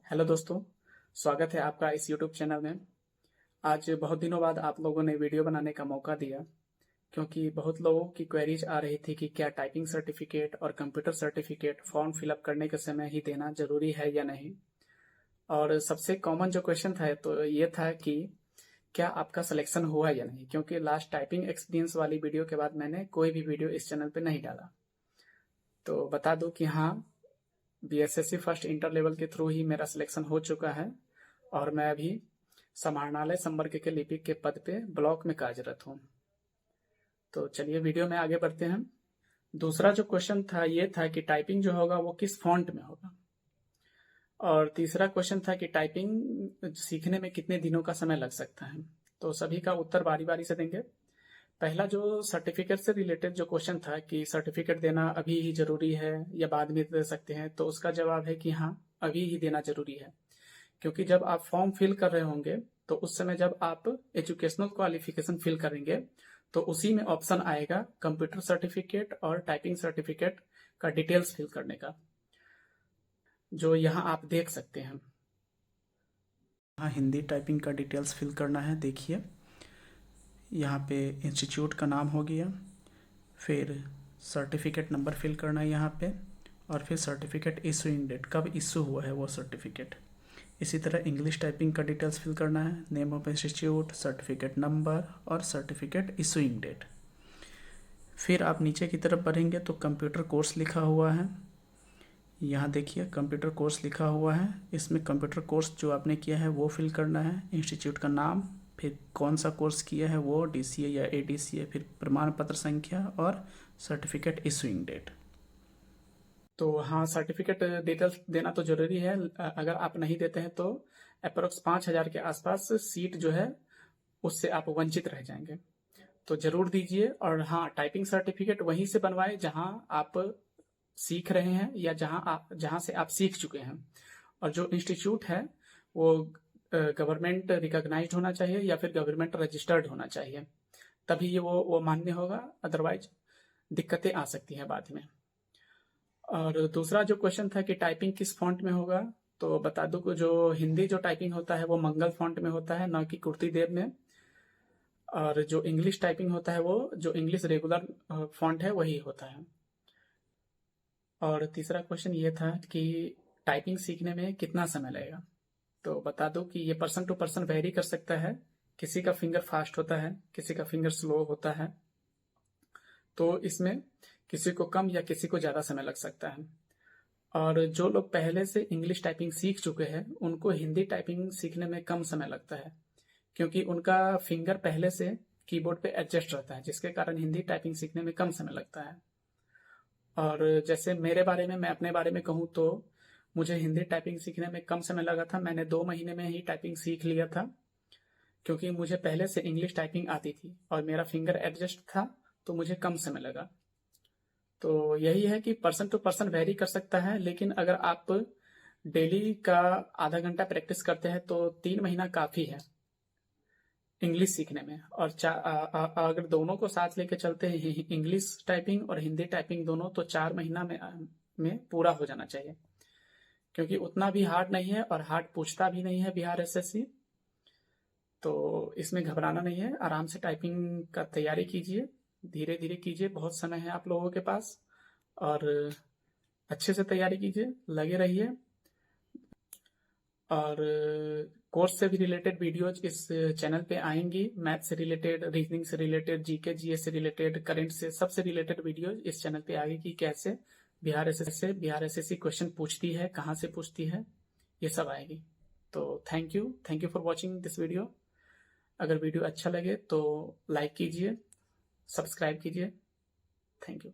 Hello दोस्तों, स्वागत है आपका इस यूट्यूब चैनल में। आज बहुत दिनों बाद आप लोगों ने वीडियो बनाने का मौका दिया, क्योंकि बहुत लोगों की क्वेरीज आ रही थी कि क्या टाइपिंग सर्टिफिकेट और कंप्यूटर सर्टिफिकेट फॉर्म फिलअप करने के समय ही देना जरूरी है या नहीं। और सबसे कॉमन जो क्वेश्चन था तो ये था कि क्या आपका सिलेक्शन हुआ या नहीं, क्योंकि लास्ट टाइपिंग एक्सपीरियंस वाली वीडियो के बाद मैंने कोई भी वीडियो इस चैनल पर नहीं डाला। तो बता दूं कि हाँ, बीएसएससी फर्स्ट इंटर लेवल के थ्रू ही मेरा सिलेक्शन हो चुका है और मैं अभी समाहरणालय संवर्ग के लिपिक के पद पे ब्लॉक में कार्यरत हूँ। तो चलिए वीडियो में आगे बढ़ते हैं। दूसरा जो क्वेश्चन था ये था कि टाइपिंग जो होगा वो किस फॉन्ट में होगा, और तीसरा क्वेश्चन था कि टाइपिंग सीखने में कितने दिनों का समय लग सकता है। तो सभी का उत्तर बारी बारी से देंगे। पहला जो सर्टिफिकेट से रिलेटेड जो क्वेश्चन था कि सर्टिफिकेट देना अभी ही जरूरी है या बाद में दे सकते हैं, तो उसका जवाब है कि हाँ, अभी ही देना जरूरी है। क्योंकि जब आप फॉर्म फिल कर रहे होंगे तो उस समय जब आप एजुकेशनल क्वालिफिकेशन फिल करेंगे तो उसी में ऑप्शन आएगा कंप्यूटर सर्टिफिकेट और टाइपिंग सर्टिफिकेट का डिटेल्स फिल करने का, जो यहाँ आप देख सकते हैं। यहाँ हिंदी टाइपिंग का डिटेल्स फिल करना है। देखिए यहाँ पे इंस्टीट्यूट का नाम हो गया, फिर सर्टिफिकेट नंबर फिल करना है यहाँ पे, और फिर सर्टिफिकेट इशूइंग डेट, कब इशू हुआ है वो सर्टिफिकेट। इसी तरह इंग्लिश टाइपिंग का डिटेल्स फिल करना है, name of institute, certificate number और सर्टिफिकेट इशूइंग डेट। फिर आप नीचे की तरफ बढ़ेंगे तो कंप्यूटर कोर्स लिखा हुआ है। यहाँ देखिए कंप्यूटर कोर्स लिखा हुआ है, इसमें कंप्यूटर कोर्स जो आपने किया है वो फिल करना है, इंस्टीट्यूट का नाम, फिर कौन सा कोर्स किया है वो, डीसीए या एडीसीए, फिर प्रमाण पत्र संख्या और सर्टिफिकेट इशूइंग डेट। तो हाँ, सर्टिफिकेट डिटेल्स देना तो जरूरी है। अगर आप नहीं देते हैं तो अप्रोक्स 5,000 के आसपास सीट जो है उससे आप वंचित रह जाएंगे। तो जरूर दीजिए। और हाँ, टाइपिंग सर्टिफिकेट वहीं से बनवाए जहां आप सीख रहे हैं या जहां से आप सीख चुके हैं। और जो इंस्टीट्यूट है वो गवर्नमेंट रिकॉग्नाइज्ड होना चाहिए या फिर गवर्नमेंट रजिस्टर्ड होना चाहिए, तभी ये वो मान्य होगा, अदरवाइज दिक्कतें आ सकती हैं बाद में। और दूसरा जो क्वेश्चन था कि टाइपिंग किस फॉन्ट में होगा, तो बता दूं कि जो हिंदी जो टाइपिंग होता है वो मंगल फॉन्ट में होता है, न कि कुर्ती देव में। और जो इंग्लिश टाइपिंग होता है वो जो इंग्लिश रेगुलर फॉन्ट है वही होता है। और तीसरा क्वेश्चन ये था कि टाइपिंग सीखने में कितना समय लगेगा, तो बता दो कि ये पर्सन टू पर्सन वेरी कर सकता है। किसी का फिंगर फास्ट होता है, किसी का फिंगर स्लो होता है, तो इसमें किसी को कम या किसी को ज्यादा समय लग सकता है। और जो लोग पहले से इंग्लिश टाइपिंग सीख चुके हैं उनको हिंदी टाइपिंग सीखने में कम समय लगता है, क्योंकि उनका फिंगर पहले से कीबोर्ड पे एडजस्ट रहता है, जिसके कारण हिंदी टाइपिंग सीखने में कम समय लगता है। और जैसे मेरे बारे में, मैं अपने बारे में कहूँ तो मुझे हिंदी टाइपिंग सीखने में कम समय लगा था। मैंने 2 महीने में ही टाइपिंग सीख लिया था, क्योंकि मुझे पहले से इंग्लिश टाइपिंग आती थी और मेरा फिंगर एडजस्ट था, तो मुझे कम समय लगा। तो यही है कि पर्सन टू पर्सन वेरी कर सकता है, लेकिन अगर आप डेली का आधा घंटा प्रैक्टिस करते हैं तो 3 महीना काफी है इंग्लिश सीखने में। और अगर दोनों को साथ लेके चलते हैं, इंग्लिश टाइपिंग और हिंदी टाइपिंग दोनों, तो 4 महीना में पूरा हो जाना चाहिए, क्योंकि उतना भी हार्ड नहीं है और हार्ड पूछता भी नहीं है बिहार एसएससी। तो इसमें घबराना नहीं है, आराम से टाइपिंग का तैयारी कीजिए, धीरे धीरे कीजिए, बहुत समय है आप लोगों के पास, और अच्छे से तैयारी कीजिए, लगे रहिए। और कोर्स से भी रिलेटेड वीडियोज इस चैनल पे आएंगी, मैथ से रिलेटेड, रीजनिंग से रिलेटेड, जीके जीएस से रिलेटेड, करंट से, सबसे रिलेटेड वीडियोज इस चैनल पे आएगी। कैसे बिहार एसएससी क्वेश्चन पूछती है, कहाँ से पूछती है, ये सब आएगी। तो thank you for watching this video. अगर वीडियो अच्छा लगे तो लाइक कीजिए, सब्सक्राइब कीजिए। Thank you.